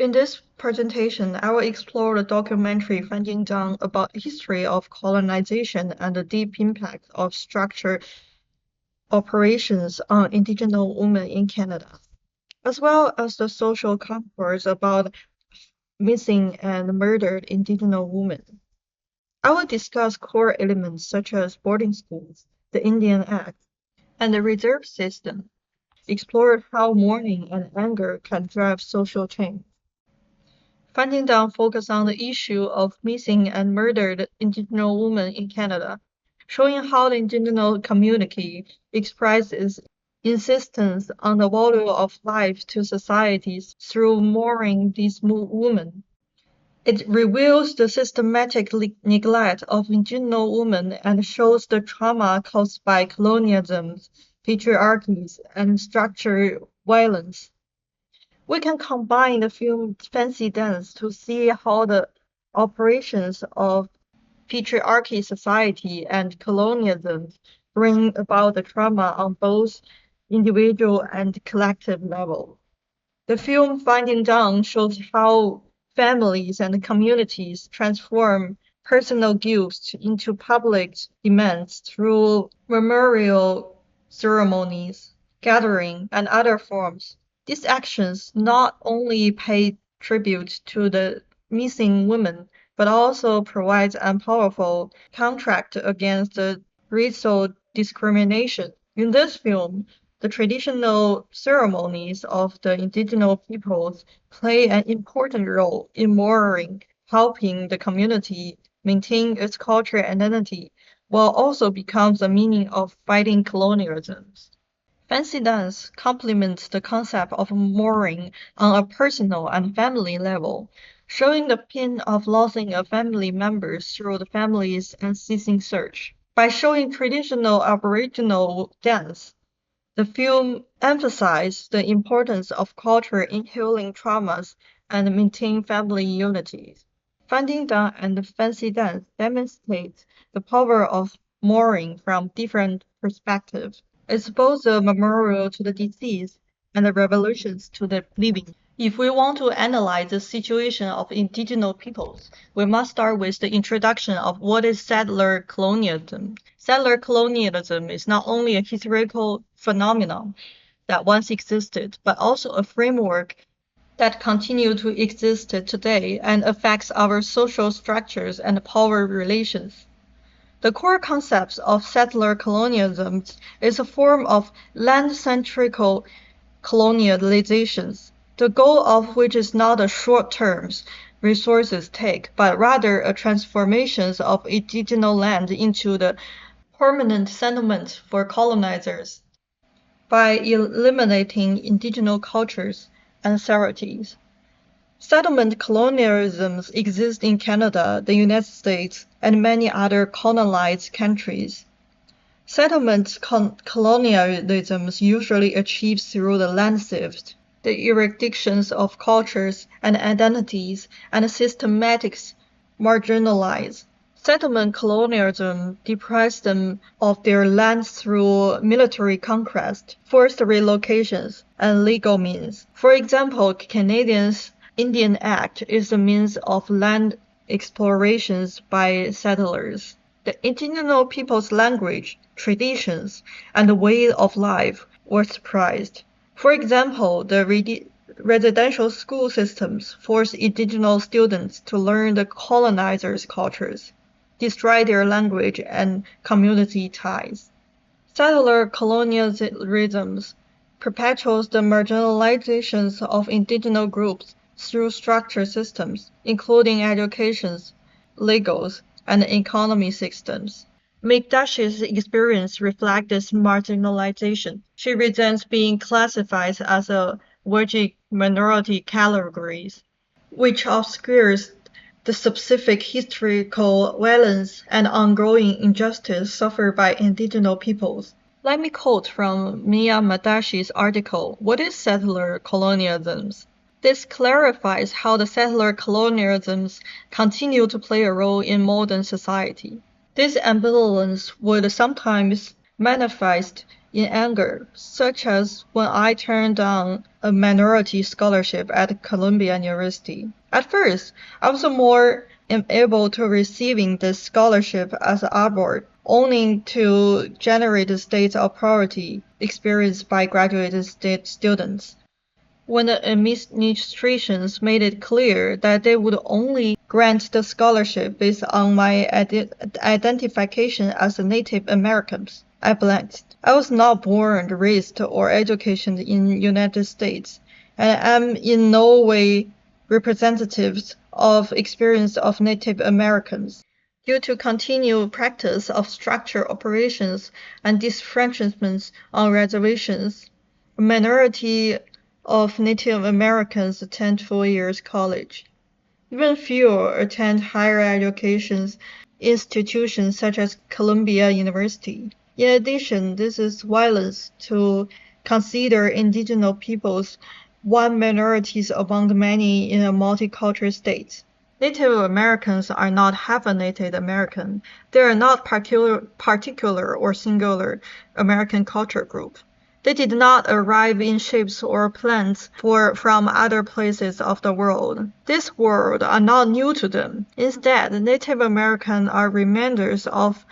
In this presentation, I will explore the documentary Finding Dawn about the history of colonization and the deep impact of structured operations on Indigenous women in Canada, as well as the social contours about missing and murdered Indigenous women. I will discuss core elements such as boarding schools, the Indian Act, and the reserve system, explore how mourning and anger can drive social change. Finding Dawn focused on the issue of missing and murdered Indigenous women in Canada, showing how the Indigenous community expresses insistence on the value of life to societies through mourning these women. It reveals the systematic neglect of Indigenous women and shows the trauma caused by colonialism, patriarchies, and structural violence. We can combine the film Fancy Dance to see how the operations of patriarchy society and colonialism bring about the trauma on both individual and collective level. The film Finding Dawn shows how families and communities transform personal guilt into public demands through memorial ceremonies, gathering, and other forms. These actions not only pay tribute to the missing women, but also provide a powerful contract against the racial discrimination. In this film, the traditional ceremonies of the indigenous peoples play an important role in mourning, helping the community maintain its cultural identity, while also becomes the meaning of fighting colonialism. Fancy dance complements the concept of mourning on a personal and family level, showing the pain of losing a family member through the family's unceasing search. By showing traditional Aboriginal dance, the film emphasized the importance of culture in healing traumas and maintaining family unity. Finding Dawn and Fancy Dance demonstrate the power of mourning from different perspectives. It's both a memorial to the deceased and a revolution to the living. If we want to analyze the situation of indigenous peoples, we must start with the introduction of what is settler colonialism. Settler colonialism is not only a historical phenomenon that once existed, but also a framework that continue to exist today and affects our social structures and power relations. The core concept of settler colonialism is a form of land-centric colonialization, the goal of which is not a short-term resources take, but rather a transformation of indigenous land into the permanent settlement for colonizers by eliminating indigenous cultures and ceremonies. Settlement colonialism exists in Canada, the United States, and many other colonized countries. Settlement colonialism usually achieves through the land shift, the eradications of cultures and identities, and systematic marginalize. Settlement colonialism deprives them of their lands through military conquest, forced relocations, and legal means. For example, Canadians' Indian Act is a means of land explorations by settlers. The indigenous people's language, traditions, and way of life were suppressed. For example, the residential school systems forced indigenous students to learn the colonizers' cultures, destroy their language and community ties. Settler colonialism perpetuates the marginalization of indigenous groups through structured systems, including education, legals, and economy systems. McDash's experience reflects this marginalization. She resents being classified as a virgin minority categories, which obscures the specific historical violence and ongoing injustice suffered by indigenous peoples. Let me quote from Mia Madashi's article, What is Settler Colonialism? This clarifies how the settler colonialisms continue to play a role in modern society. This ambivalence would sometimes manifest in anger, such as when I turned down a minority scholarship at Columbia University. At first, I was more able to receiving this scholarship as an upward, owing to generate states of poverty experienced by graduate students. When the administrations made it clear that they would only grant the scholarship based on my identification as a Native American, I blanked. I was not born, raised, or educated in the United States, and am in no way representative of experience of Native Americans. Due to continued practice of structured operations and disfranchisement on reservations, a minority of Native Americans attend 4 years college. Even fewer attend higher education institutions such as Columbia University. In addition, this is violence to consider indigenous peoples one minorities among many in a multicultural state. Native Americans are not half a Native American. They are not particular or singular American culture group. They did not arrive in ships or planes from other places of the world. These worlds are not new to them. Instead, Native Americans are reminders of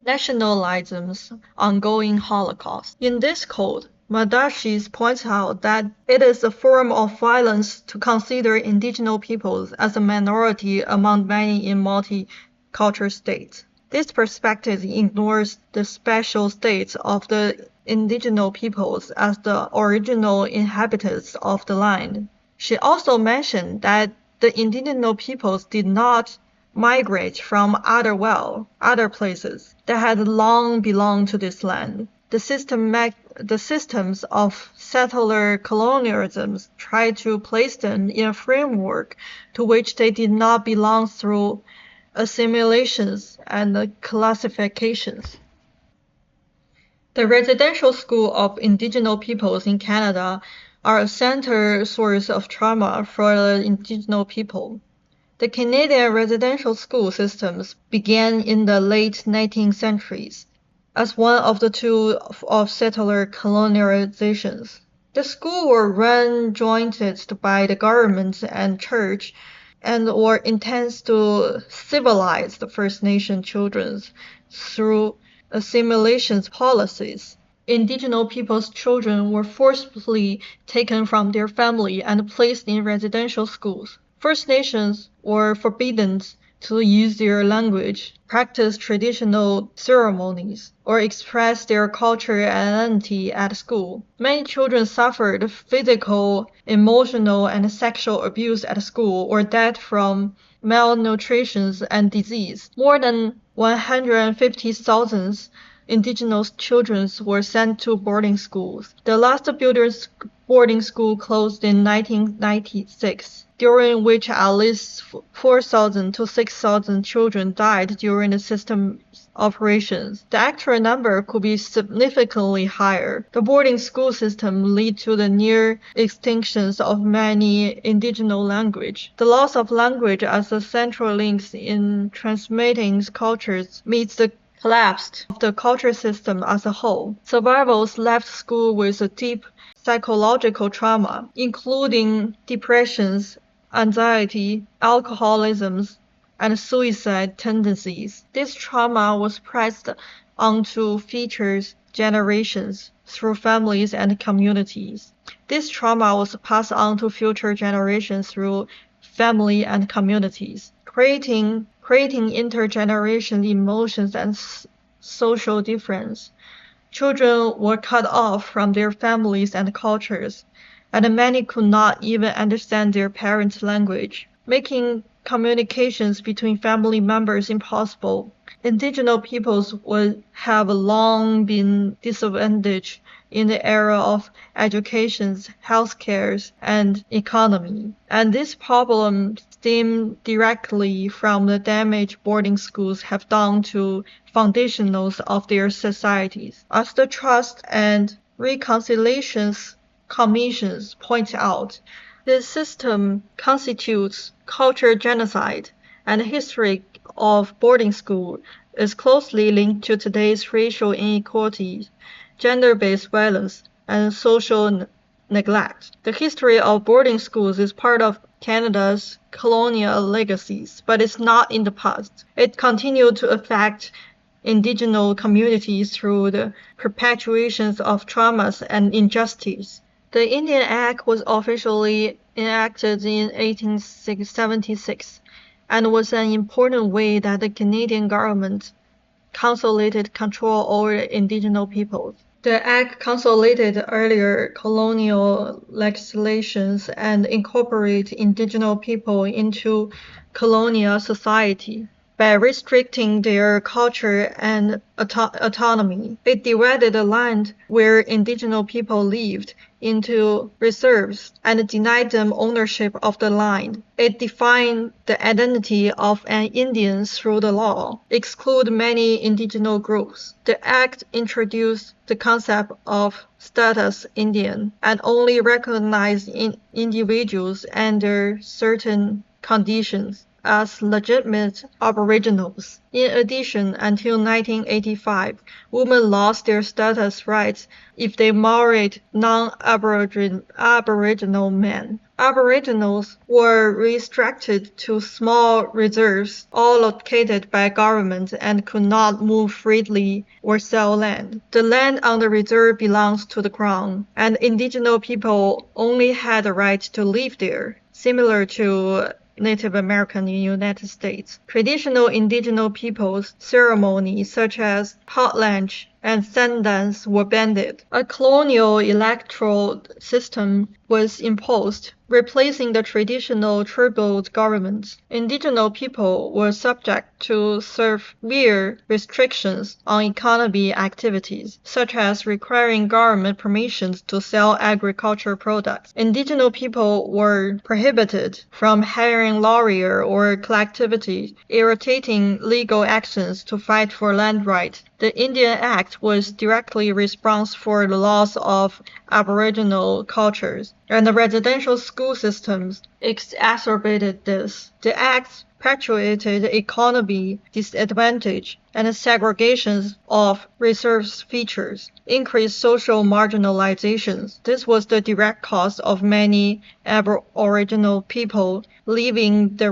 nationalism's ongoing Holocaust. In this code, Madashis points out that it is a form of violence to consider indigenous peoples as a minority among many in multicultural states. This perspective ignores the special states of the indigenous peoples as the original inhabitants of the land. She also mentioned that the indigenous peoples did not migrate from other places that had long belonged to this land. The systems of settler colonialism tried to place them in a framework to which they did not belong through assimilations and classifications. The residential school of indigenous peoples in Canada are a center source of trauma for the indigenous people. The Canadian residential school systems began in the late 19th centuries as one of the two of settler colonializations. The schools were run jointly by the government and church and were intended to civilize the First Nation children through assimilation policies. Indigenous people's children were forcibly taken from their family and placed in residential schools. First Nations were forbidden to use their language, practice traditional ceremonies, or express their culture and identity at school. Many children suffered physical, emotional, and sexual abuse at school or died from malnutrition and disease. More than 150,000 indigenous children were sent to boarding schools. The last boarding school closed in 1996, during which at least 4,000 to 6,000 children died during the system's operations. The actual number could be significantly higher. The boarding school system led to the near extinction of many indigenous languages. The loss of language as a central link in transmitting cultures meets the collapse of the culture system as a whole. Survivors left school with a deep psychological trauma, including depressions, anxiety, alcoholism, and suicide tendencies. This trauma was pressed onto future generations through families and communities. This trauma was passed on to future generations through family and communities, creating intergenerational emotions and social difference. Children were cut off from their families and cultures, and many could not even understand their parents' language, making communications between family members impossible. Indigenous peoples would have long been disadvantaged in the area of education, healthcare, and economy. And this problem stem directly from the damage boarding schools have done to foundationals of their societies. As the Trust and Reconciliation Commissions point out, this system constitutes cultural genocide, and the history of boarding school is closely linked to today's racial inequalities gender-based violence, and social neglect. The history of boarding schools is part of Canada's colonial legacies, but it's not in the past. It continued to affect indigenous communities through the perpetuations of traumas and injustice. The Indian Act was officially enacted in 1876 and was an important way that the Canadian government consolidated control over indigenous peoples. The Act consolidated earlier colonial legislations and incorporated indigenous people into colonial society. By restricting their culture and autonomy, it divided the land where indigenous people lived into reserves and denied them ownership of the land. It defined the identity of an Indian through the law, excluded many indigenous groups. The Act introduced the concept of status Indian and only recognized individuals under certain conditions as legitimate aboriginals. In addition, until 1985, women lost their status rights if they married non-Aboriginal men. Aboriginals were restricted to small reserves, all located by government, and could not move freely or sell land. The land on the reserve belongs to the Crown, and indigenous people only had the right to live there, similar to Native American in the United States. Traditional indigenous peoples' ceremonies such as potlatch and sundance were banned. A colonial electoral system was imposed, replacing the traditional tribal government. Indigenous people were subject to severe restrictions on economic activities, such as requiring government permissions to sell agricultural products. Indigenous people were prohibited from hiring lawyers or collectivities, irritating legal actions to fight for land rights. The Indian Act was directly responsible for the loss of Aboriginal cultures, and the residential school systems exacerbated this. The Act perpetuated economic disadvantage and segregation of reserve features, increased social marginalizations. This was the direct cause of many Aboriginal people leaving the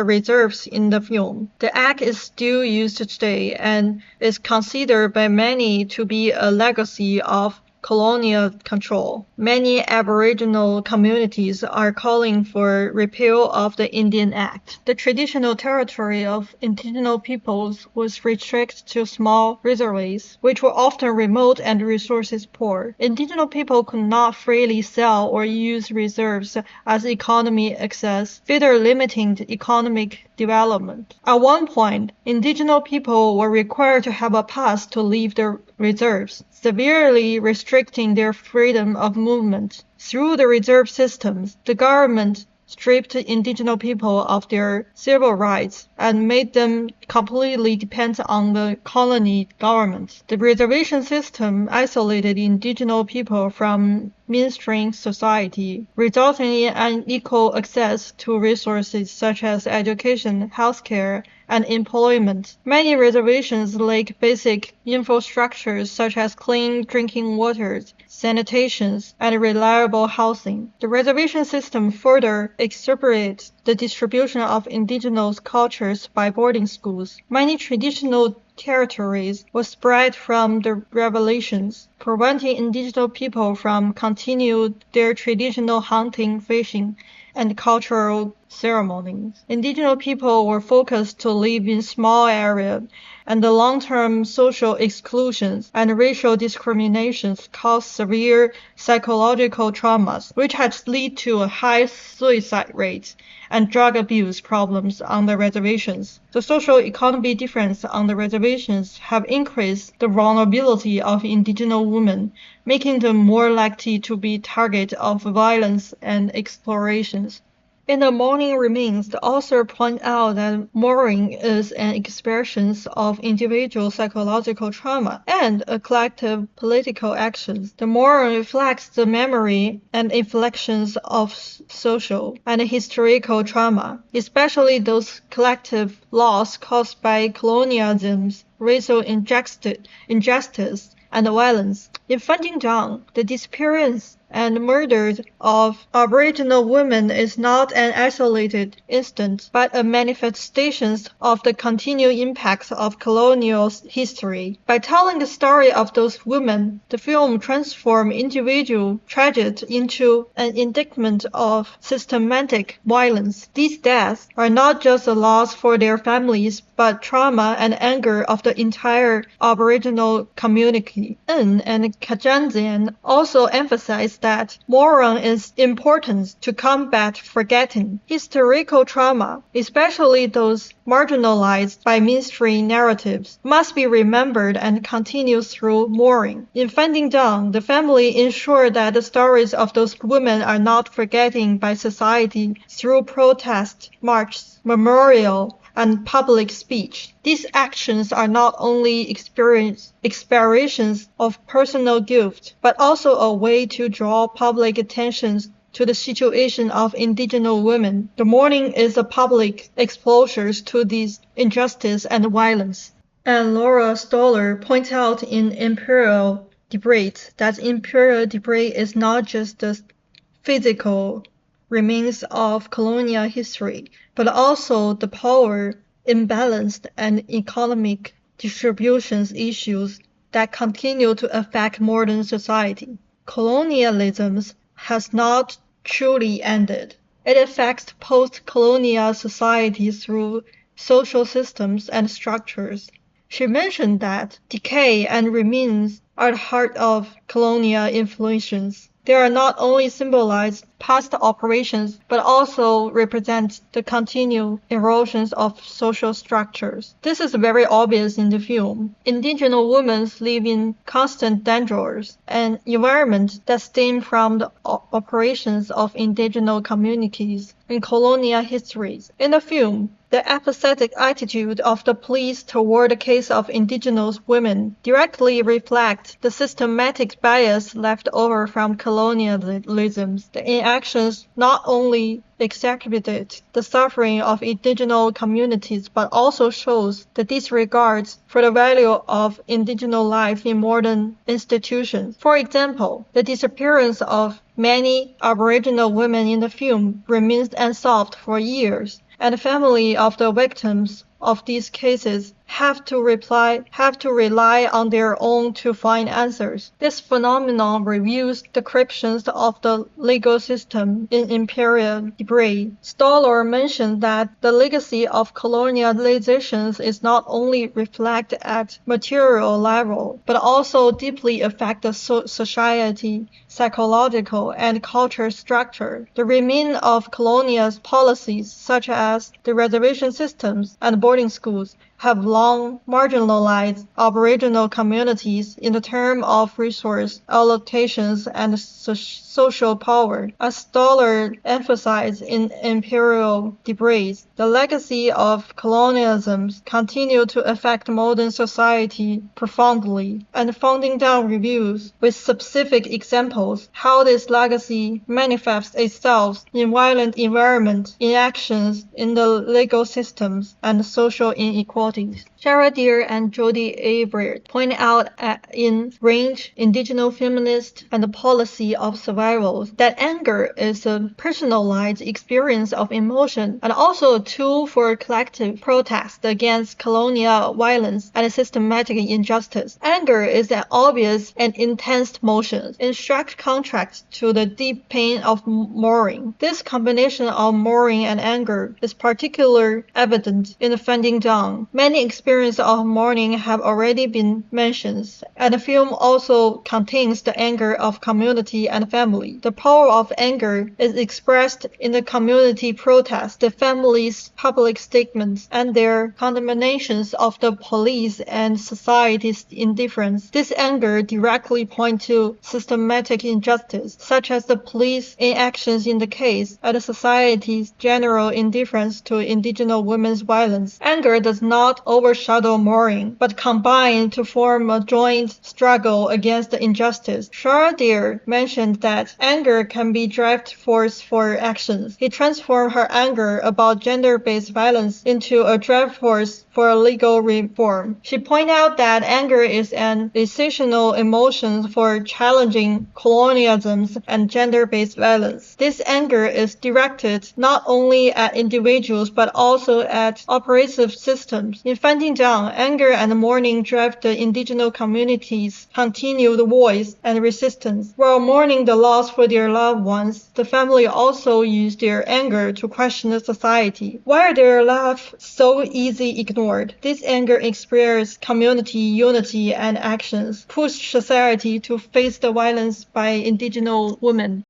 reserves in the film. The Act is still used today and is considered by many to be a legacy of colonial control. Many Aboriginal communities are calling for repeal of the Indian Act. The traditional territory of indigenous peoples was restricted to small reserves, which were often remote and resources poor. Indigenous people could not freely sell or use reserves as economic access, further limiting the economic development. At one point, indigenous people were required to have a pass to leave the reserves, severely restricting their freedom of movement. Through the reserve systems, the government stripped indigenous people of their civil rights and made them completely dependent on the colony government. The reservation system isolated indigenous people from mainstream society, resulting in unequal access to resources such as education, healthcare, and employment. Many reservations lack basic infrastructures such as clean drinking water, sanitation, and reliable housing. The reservation system further exacerbates the distribution of indigenous cultures by boarding schools. Many traditional territories were spread from the revelations, preventing indigenous people from continuing their traditional hunting, fishing, and cultural ceremonies. Indigenous people were forced to live in small areas, and the long-term social exclusions and racial discriminations caused severe psychological traumas, which has led to a high suicide rates and drug abuse problems on the reservations. The social economic differences on the reservations have increased the vulnerability of indigenous women, making them more likely to be target of violence and explorations. In The Mourning Remains, the author points out that mourning is an expression of individual psychological trauma and a collective political action. The mourning reflects the memory and inflections of social and historical trauma, especially those collective loss caused by colonialism, racial injustice, and violence. In Finding Dawn, the disappearance and murders of Aboriginal women is not an isolated incident, but a manifestation of the continued impacts of colonial history. By telling the story of those women, the film transforms individual tragedy into an indictment of systematic violence. These deaths are not just a loss for their families, but trauma and anger of the entire Aboriginal community. En and Kajanzian also emphasize that mourning is important to combat forgetting. Historical trauma, especially those marginalized by mainstream narratives, must be remembered and continued through mourning. In Finding Dawn, the family ensure that the stories of those women are not forgotten by society through protest, marches, memorial, and public speech. These actions are not only expressions of personal guilt, but also a way to draw public attention to the situation of indigenous women. The mourning is a public exposure to these injustice and violence. And Laura Stoller points out in Imperial Debris that imperial debris is not just the physical remains of colonial history, but also the power, imbalance, and economic distribution issues that continue to affect modern society. Colonialism has not truly ended. It affects post-colonial society through social systems and structures. She mentioned that decay and remains are the heart of colonial influences. They are not only symbolize past operations, but also represent the continued erosions of social structures. This is very obvious in the film. Indigenous women live in constant dangers and environment that stem from the operations of indigenous communities in colonial histories. In the film, the apathetic attitude of the police toward the case of indigenous women directly reflects the systematic bias left over from colonialism. The inactions not only exacerbated the suffering of indigenous communities, but also shows the disregard for the value of indigenous life in modern institutions. For example, the disappearance of many Aboriginal women in the film remains unsolved for years, and the family of the victims of these cases have to rely on their own to find answers. This phenomenon reveals the corruptions of the legal system in Imperial Debris. Stoller mentioned that the legacy of colonialization is not only reflected at material level, but also deeply affect the society, psychological, and cultural structure. The remains of colonial policies, such as the reservation systems and boarding schools, have long marginalized Aboriginal communities in the terms of resource allocations and social power. As Stoller emphasized in Imperial Debris, the legacy of colonialism continues to affect modern society profoundly, and Finding Dawn reviews with specific examples how this legacy manifests itself in violent environment, in actions in the legal systems, and social inequalities. Shara Deer and Jody Averett point out in Range, Indigenous Feminist and the Policy of Survival that anger is a personalized experience of emotion and also a tool for collective protest against colonial violence and systematic injustice. Anger is an obvious and intense motion, in stark contrast to the deep pain of mourning. This combination of mourning and anger is particularly evident in the Finding Dawn. Many experiences of mourning have already been mentioned, and the film also contains the anger of community and family. The power of anger is expressed in the community protest, the family's public statements, and their condemnations of the police and society's indifference. This anger directly points to systematic injustice, such as the police inactions in the case, and the society's general indifference to indigenous women's violence. Anger does not overshadow shadow mourning, but combine to form a joint struggle against the injustice. Charadier mentioned that anger can be driving force for actions. He transformed her anger about gender-based violence into a driving force for legal reform. She pointed out that anger is an essential emotion for challenging colonialism and gender-based violence. This anger is directed not only at individuals but also at oppressive systems. In Finding Dawn, anger and mourning drive the indigenous communities' continued voice and resistance. While mourning the loss for their loved ones, the family also use their anger to question the society. Why are their lives so easily ignored? This anger inspires community unity and actions, push society to face the violence by indigenous women.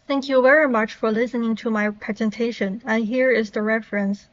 Thank you very much for listening to my presentation, and here is the reference.